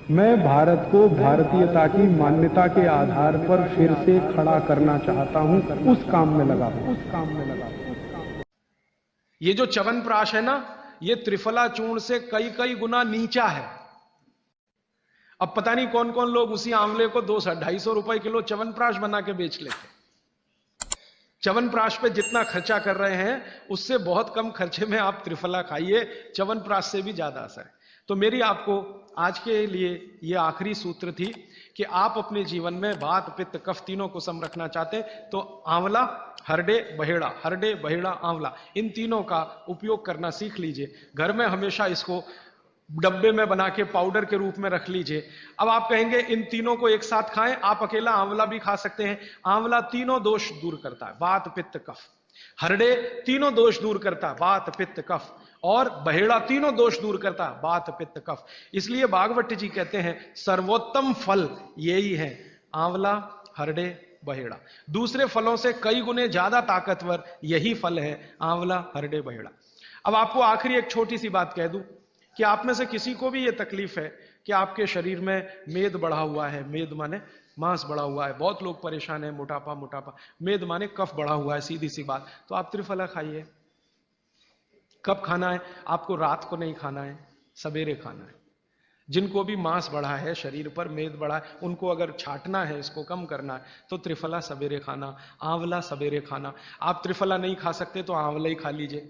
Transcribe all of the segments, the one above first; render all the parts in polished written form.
मैं भारत को भारतीयता की मान्यता के आधार पर फिर से खड़ा करना चाहता हूं, उस काम में लगा हूं। ये जो च्यवनप्राश है ना, ये त्रिफला चूर्ण से कई कई गुना नीचा है। अब पता नहीं कौन कौन लोग उसी आंवले को 200-250 रुपए किलो च्यवनप्राश बना के बेच लेते। च्यवनप्राश पे जितना खर्चा कर रहे हैं उससे बहुत कम खर्चे में आप त्रिफला खाइए, च्यवनप्राश से भी ज्यादा असर है। तो मेरी आपको आज के लिए ये आखिरी सूत्र थी कि आप अपने जीवन में वात पित्त कफ तीनों को सम रखना चाहते हैं तो आंवला, हरडे बहेड़ा आंवला, इन तीनों का उपयोग करना सीख लीजिए। घर में हमेशा इसको डब्बे में बना के पाउडर के रूप में रख लीजिए। अब आप कहेंगे इन तीनों को एक साथ खाएं, आप अकेला आंवला भी खा सकते हैं। आंवला तीनों दोष दूर करता है, वात पित्त कफ। हरडे तीनों दोष दूर करता है, वात पित्त कफ। और बहेड़ा तीनों दोष दूर करता है, वात पित्त कफ। इसलिए भागवत जी कहते हैं सर्वोत्तम फल यही है, आंवला, हरडे, बहेड़ा। दूसरे फलों से कई गुने ज्यादा ताकतवर यही फल है, आंवला, हरडे, बहेड़ा। अब आपको आखिरी एक छोटी सी बात कह दूं कि आप में से किसी को भी यह तकलीफ है कि आपके शरीर में मेद बढ़ा हुआ है, मेद माने मांस बढ़ा हुआ है, बहुत लोग परेशान है, मोटापा, मेद माने कफ बढ़ा हुआ है, सीधी सी बात। तो आप त्रिफला खाइए। कब खाना है? आपको रात को नहीं खाना है, सवेरे खाना है। जिनको भी मांस बढ़ा है, शरीर पर मेद बढ़ा है, उनको अगर छाटना है, इसको कम करना है, तो त्रिफला सवेरे खाना, आंवला सवेरे खाना। आप त्रिफला नहीं खा सकते तो आंवला ही खा लीजिए।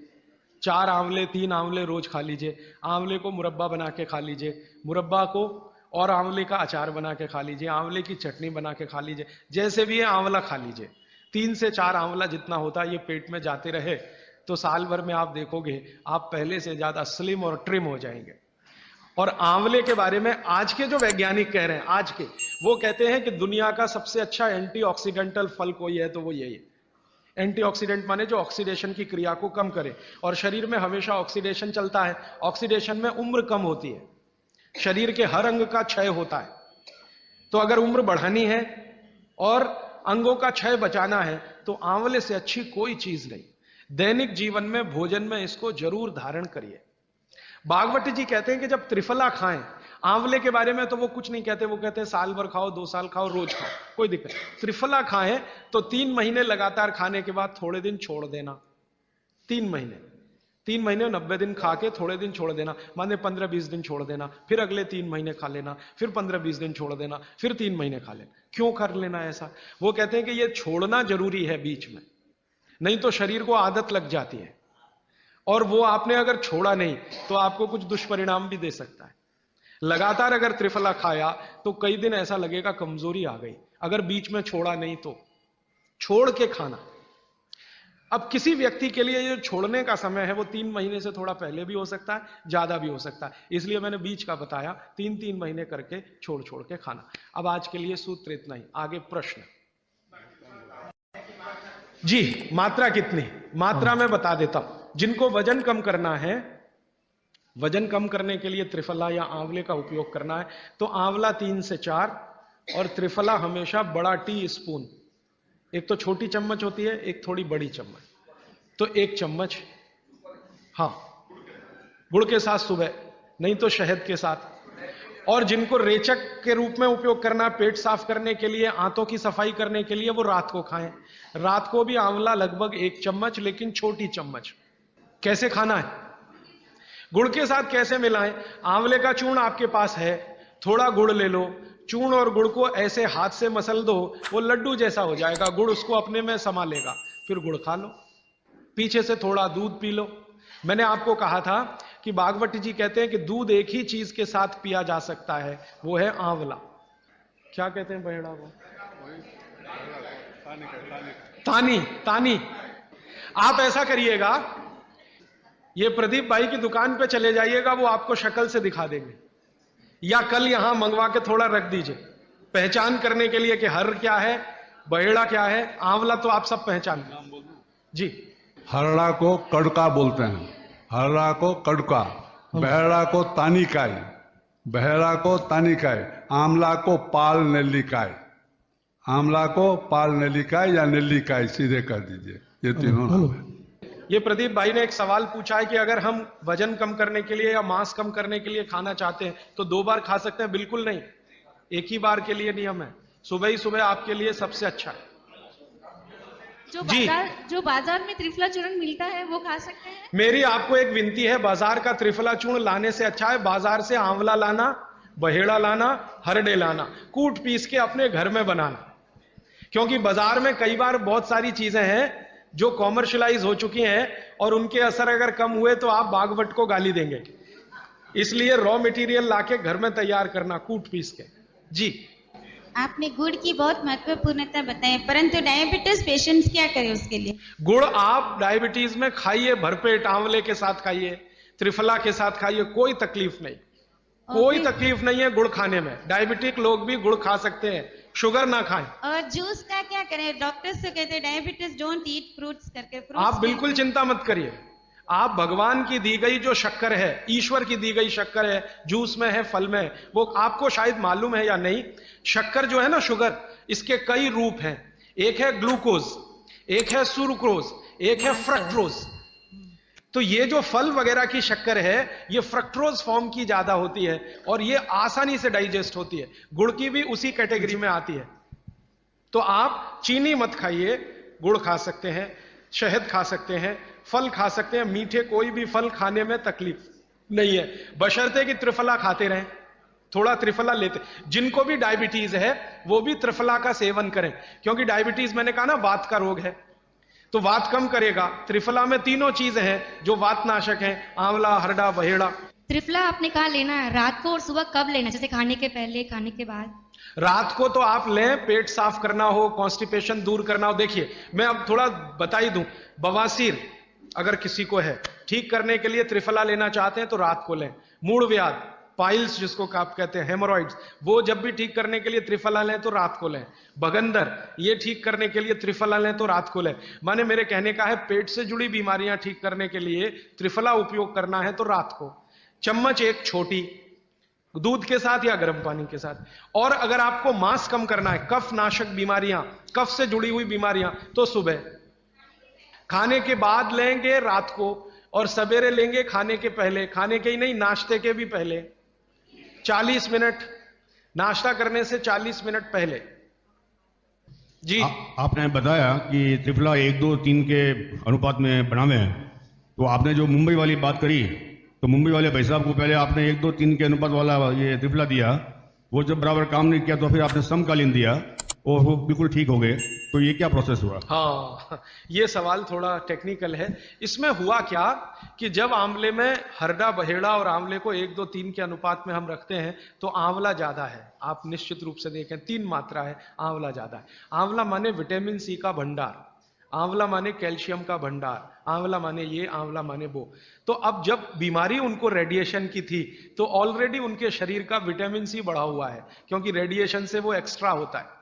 4 आंवले 3 आंवले रोज खा लीजिए। आंवले को मुरब्बा बना के खा लीजिए, मुरब्बा को और आंवले का अचार बना के खा लीजिए, आंवले की चटनी बना के खा लीजिए, जैसे भी है आंवला खा लीजिए। 3 से 4 आंवला जितना होता है ये पेट में जाते रहे तो साल भर में आप देखोगे आप पहले से ज्यादा स्लिम और ट्रिम हो जाएंगे। और आंवले के बारे में आज के जो वैज्ञानिक कह रहे हैं, आज के, वो कहते हैं कि दुनिया का सबसे अच्छा एंटीऑक्सीडेंटल फल कोई है तो वो यही है। एंटीऑक्सीडेंट माने जो ऑक्सीडेशन की क्रिया को कम करे, और शरीर में हमेशा ऑक्सीडेशन चलता है। ऑक्सीडेशन में उम्र कम होती है, शरीर के हर अंग का क्षय होता है। तो अगर उम्र बढ़ानी है और अंगों का क्षय बचाना है तो आंवले से अच्छी कोई चीज नहीं। दैनिक जीवन में भोजन में इसको जरूर धारण करिए। भागवत जी कहते हैं कि जब त्रिफला खाएं, आंवले के बारे में तो वो कुछ नहीं कहते, वो कहते हैं साल भर खाओ, 2 साल खाओ, रोज खाओ, कोई दिक्कत। त्रिफला खाएं तो 3 महीने लगातार खाने के बाद थोड़े दिन छोड़ देना। 3 महीने 90 दिन खा के थोड़े दिन छोड़ देना, माने 15-20 दिन छोड़ देना, फिर अगले 3 महीने खा लेना, फिर 15-20 दिन छोड़ देना, फिर 3 महीने खा लेना। क्यों कर लेना ऐसा? वो कहते हैं कि ये छोड़ना जरूरी है बीच में, नहीं तो शरीर को आदत लग जाती है, और वो आपने अगर छोड़ा नहीं तो आपको कुछ दुष्परिणाम भी दे सकता है। लगातार अगर त्रिफला खाया तो कई दिन ऐसा लगेगा कमजोरी आ गई, अगर बीच में छोड़ा नहीं तो छोड़ के खाना। अब किसी व्यक्ति के लिए जो छोड़ने का समय है वो 3 महीने से थोड़ा पहले भी हो सकता है, ज्यादा भी हो सकता है, इसलिए मैंने बीच का बताया। 3-3 महीने करके छोड़ छोड़ के खाना। अब आज के लिए सूत्र इतना ही, आगे प्रश्न। जी, मात्रा कितनी? मात्रा में बता देता हूं। जिनको वजन कम करना है, वजन कम करने के लिए त्रिफला या आंवले का उपयोग करना है तो आंवला 3 से 4 और त्रिफला हमेशा बड़ा टी स्पून, एक तो छोटी चम्मच होती है, एक थोड़ी बड़ी चम्मच, तो 1 चम्मच। हाँ, गुड़ के साथ सुबह, नहीं तो शहद के साथ। और जिनको रेचक के रूप में उपयोग करना, पेट साफ करने के लिए, आंतों की सफाई करने के लिए, वो रात को खाएं। रात को भी आंवला लगभग 1 चम्मच, लेकिन छोटी चम्मच। कैसे खाना है? गुड़ के साथ कैसे मिलाएं? आंवले का चूर्ण आपके पास है, थोड़ा गुड़ ले लो, चूर्ण और गुड़ को ऐसे हाथ से मसल दो, वो लड्डू जैसा हो जाएगा, गुड़ उसको अपने में समा लेगा, फिर गुड़ खा लो। पीछे से थोड़ा दूध पी लो। मैंने आपको कहा था कि भागवत जी कहते हैं कि दूध एक ही चीज के साथ पिया जा सकता है, वो है आंवला। क्या कहते हैं बहेड़ा को? तानी। आप ऐसा करिएगा, ये प्रदीप भाई की दुकान पे चले जाइएगा, वो आपको शक्ल से दिखा देंगे, या कल यहां मंगवा के थोड़ा रख दीजिए पहचान करने के लिए कि हर क्या है, बहेड़ा क्या है, आंवला तो आप सब पहचान जी। हरड़ा को कड़का बोलते हैं, हरड़ा को कड़का, बहेड़ा को तानिकाय, बहेड़ा को तानिकाय, आंवला को पाल नेल्लिकाय, आंवला को पाल नेल्लिकाय या नेल्लिकाय सीधे कर दीजिए, ये तीनों नाम है। ये प्रदीप भाई ने एक सवाल पूछा है कि अगर हम वजन कम करने के लिए या मांस कम करने के लिए खाना चाहते हैं तो 2 बार खा सकते हैं? बिल्कुल नहीं, एक ही बार के लिए नियम है। सुबह ही सुबह आपके लिए सबसे अच्छा है। जो बाजार में त्रिफला चूर्ण मिलता है वो खा सकते हैं? मेरी आपको एक विनती है, बाजार का त्रिफला चूर्ण लाने से अच्छा है बाजार से आंवला लाना, बहेड़ा लाना, हरडे लाना, कूट पीस के अपने घर में बनाना। क्योंकि बाजार में कई बार बहुत सारी चीजें हैं जो कॉमर्शलाइज हो चुकी हैं और उनके असर अगर कम हुए तो आप बागवट को गाली देंगे। इसलिए रॉ मटेरियल लाके घर में तैयार करना, कूट पीस के। जी, आपने गुड़ की बहुत महत्वपूर्णता बताई, परंतु डायबिटीज पेशेंट्स क्या करें उसके लिए? गुड़ आप डायबिटीज में खाइए, भरपेट आंवले के साथ खाइए, त्रिफला के साथ खाइए, कोई तकलीफ नहीं, कोई तकलीफ नहीं है गुड़ खाने में। डायबिटिक लोग भी गुड़ खा सकते हैं, शुगर ना खाएं। और जूस का क्या करें? डॉक्टर्स तो कहते हैं डायबिटीज डोंट ईट फ्रूट्स करके। आप बिल्कुल चिंता मत करिए, आप भगवान की दी गई जो शक्कर है, ईश्वर की दी गई शक्कर है, जूस में है, फल में है, वो आपको शायद मालूम है या नहीं। शक्कर जो है ना, शुगर, इसके कई रूप हैं। एक है ग्लूकोज, एक है सुक्रोज, एक है फ्रक्टोज। तो ये जो फल वगैरह की शक्कर है, ये फ्रक्टोज फॉर्म की ज्यादा होती है और ये आसानी से डाइजेस्ट होती है। गुड़ की भी उसी कैटेगरी में आती है। तो आप चीनी मत खाइए, गुड़ खा सकते हैं, शहद खा सकते हैं, फल खा सकते हैं। मीठे कोई भी फल खाने में तकलीफ नहीं है, बशर्ते कि त्रिफला खाते रहें, थोड़ा त्रिफला लेते। जिनको भी डायबिटीज है वो भी त्रिफला का सेवन करें, क्योंकि डायबिटीज मैंने कहा ना वात का रोग है, तो वात कम करेगा। त्रिफला में तीनों चीजें हैं जो वात नाशक हैं, आंवला, हरडा, बहेड़ा। त्रिफला आपने कहा लेना है रात को और सुबह कब लेना, जैसे खाने के पहले, खाने के बाद? रात को तो आप लें, पेट साफ करना हो, कॉन्स्टिपेशन दूर करना हो। देखिए, मैं अब थोड़ा बता ही दूं, बवासीर अगर किसी को है, ठीक करने के लिए त्रिफला लेना चाहते हैं तो रात को लें। मूड व्याध, पाइल्स जिसको आप कहते हैं, हेमोरॉइड्स, वो जब भी ठीक करने के लिए त्रिफला लें तो रात को लें। बगंदर, ये ठीक करने के लिए त्रिफला लें तो रात को लें। माने मेरे कहने का है, पेट से जुड़ी बीमारियां ठीक करने के लिए त्रिफला उपयोग करना है तो रात को। चम्मच एक छोटी, दूध के साथ या गर्म पानी के साथ। और अगर आपको मांस कम करना है, कफ नाशक बीमारियां, कफ से जुड़ी हुई बीमारियां, तो सुबह खाने के बाद लेंगे, रात को, और सवेरे लेंगे खाने के पहले। खाने के ही नहीं, नाश्ते के भी पहले 40 मिनट, नाश्ता करने से 40 मिनट पहले। जी, आपने बताया कि त्रिफला 1, 2, 3 के अनुपात में बनावे हैं, तो आपने जो मुंबई वाली बात करी, तो मुंबई वाले भाई साहब को पहले आपने 1, 2, 3 के अनुपात वाला ये त्रिफला दिया, वो जब बराबर काम नहीं किया तो फिर आपने समकालीन दिया और वो बिल्कुल ठीक हो गए। तो ये क्या प्रोसेस हुआ? हाँ, ये सवाल थोड़ा टेक्निकल है। इसमें हुआ क्या कि जब आंवले में हरडा, बहेड़ा और आंवले को 1, 2, 3 के अनुपात में हम रखते हैं तो आंवला ज्यादा है। आप निश्चित रूप से देखें, 3 मात्रा है, आंवला ज्यादा है। आंवला माने विटामिन सी का भंडार, आंवला माने कैल्शियम का भंडार, आंवला माने ये, आंवला माने वो। तो अब जब बीमारी उनको रेडिएशन की थी तो ऑलरेडी उनके शरीर का विटामिन सी बढ़ा हुआ है, क्योंकि रेडिएशन से वो एक्स्ट्रा होता है।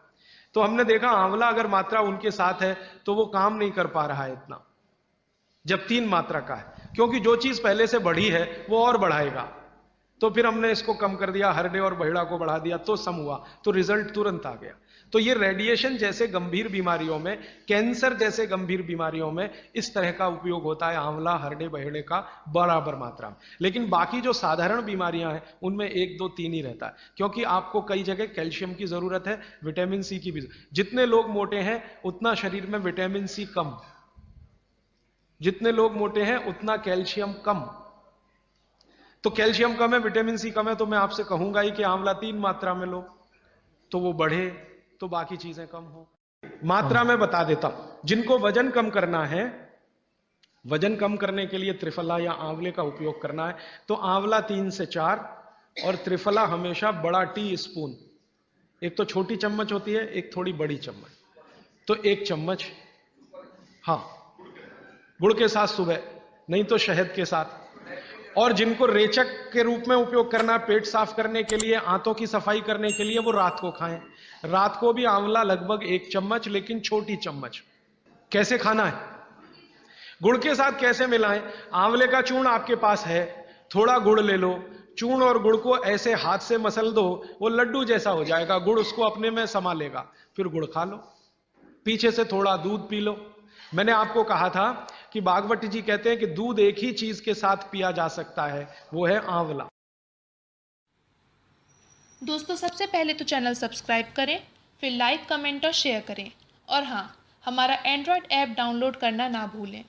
तो हमने देखा आंवला अगर मात्रा उनके साथ है तो वो काम नहीं कर पा रहा है इतना, जब 3 मात्रा का है, क्योंकि जो चीज पहले से बढ़ी है वो और बढ़ाएगा। तो फिर हमने इसको कम कर दिया, हरडे और बहेड़ा को बढ़ा दिया, तो सम हुआ, तो रिजल्ट तुरंत आ गया। तो ये रेडिएशन जैसे गंभीर बीमारियों में, कैंसर जैसे गंभीर बीमारियों में इस तरह का उपयोग होता है आंवला, हरडे, बहेड़े का बराबर मात्रा में। लेकिन बाकी जो साधारण बीमारियां हैं उनमें 1, 2, 3 ही रहता है, क्योंकि आपको कई जगह कैल्शियम की जरूरत है, विटामिन सी की भी। जितने लोग मोटे हैं उतना शरीर में विटामिन सी कम, जितने लोग मोटे हैं उतना कैल्शियम कम। तो कैल्शियम कम है, विटामिन सी कम है, तो मैं आपसे कहूंगा ही कि आंवला 3 मात्रा में लो तो वो बढ़े, तो बाकी चीजें कम हो। मात्रा में बता देता हूं। जिनको वजन कम करना है, वजन कम करने के लिए त्रिफला या आंवले का उपयोग करना है, तो आंवला 3 से 4 और त्रिफला हमेशा बड़ा टी स्पून, एक तो छोटी चम्मच होती है, एक थोड़ी बड़ी चम्मच, तो 1 चम्मच, हाँ, गुड़ के साथ सुबह, नहीं तो शहद के साथ। और जिनको रेचक के रूप में उपयोग करना, पेट साफ करने के लिए, आंतों की सफाई करने के लिए, वो रात को खाएं। रात को भी आंवला लगभग 1 चम्मच, लेकिन छोटी चम्मच। कैसे खाना है, गुड़ के साथ कैसे मिलाएं? आंवले का चूर्ण आपके पास है, थोड़ा गुड़ ले लो, चूर्ण और गुड़ को ऐसे हाथ से मसल दो, वो लड्डू जैसा हो जाएगा, गुड़ उसको अपने में समा लेगा, फिर गुड़ खा लो। पीछे से थोड़ा दूध पी लो, मैंने आपको कहा था कि भागवती जी कहते हैं कि दूध एक ही चीज के साथ पिया जा सकता है, वो है आंवला। दोस्तों, सबसे पहले तो चैनल सब्सक्राइब करें, फिर लाइक, कमेंट और शेयर करें। और हाँ, हमारा एंड्रॉयड ऐप डाउनलोड करना ना भूलें।